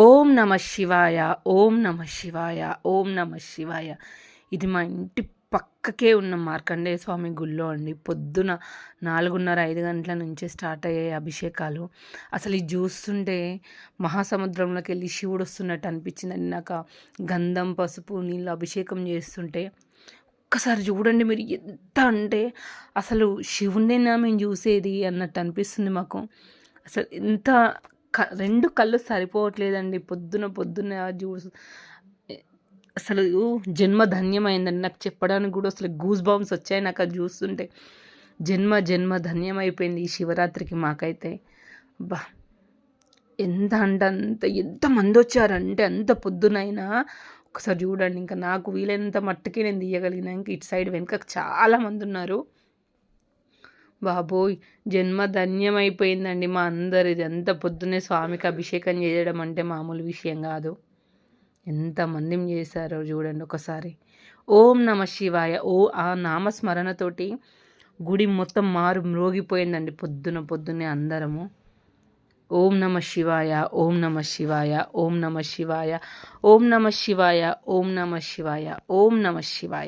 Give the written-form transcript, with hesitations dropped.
ఓం నమ శివాయ, ఓం నమ శివాయ, ఓం నమ శివాయ. ఇది మా ఇంటి పక్కకే ఉన్న మార్కండేయ స్వామి గుళ్ళో అండి. పొద్దున 4:30, 5 గంటల నుంచే స్టార్ట్ అయ్యాయి అభిషేకాలు. అసలు ఇది చూస్తుంటే మహాసముద్రంలోకి వెళ్ళి శివుడు వస్తున్నట్టు అనిపించిందండి నాకు. గంధం, పసుపు, నీళ్ళు అభిషేకం చేస్తుంటే ఒక్కసారి చూడండి మీరు, ఎంత అంటే అసలు శివుణ్ణేనా మేము చూసేది అన్నట్టు అనిపిస్తుంది మాకు. అసలు ఎంత రెండు కళ్ళు సరిపోవట్లేదండి. పొద్దున్న అసలు జన్మ ధన్యమైందండి. నాకు చెప్పడానికి కూడా అసలు గూస్ బాంబ్స్ వచ్చాయి నాకు అది చూస్తుంటే. జన్మ ధన్యమైపోయింది ఈ శివరాత్రికి మాకైతే. బా, ఎంత అంటే అంత ఎంతమంది వచ్చారంటే అంత పొద్దునైనా ఒకసారి చూడండి. ఇంకా నాకు వీలైనంత మట్టుకే నేను తీయగలిగిన. ఇంకా ఇటు సైడ్ వెనుకకు చాలామంది ఉన్నారు. బాబోయ్, జన్మ ధన్యమైపోయిందండి మా అందరిది. ఎంత పొద్దున్నే స్వామికి అభిషేకం చేయడం అంటే మామూలు విషయం కాదు. ఎంతమంది చేశారో చూడండి ఒకసారి. ఓం నమ శివాయ. ఆ నామస్మరణతోటి గుడి మొత్తం మ్రోగిపోయిందండి పొద్దున్నే అందరము. ఓం నమ శివాయ, ఓం నమ శివాయ, ఓం నమ శివాయ, ఓం నమ శివాయ, ఓం నమ శివాయ, ఓం నమ శివాయ.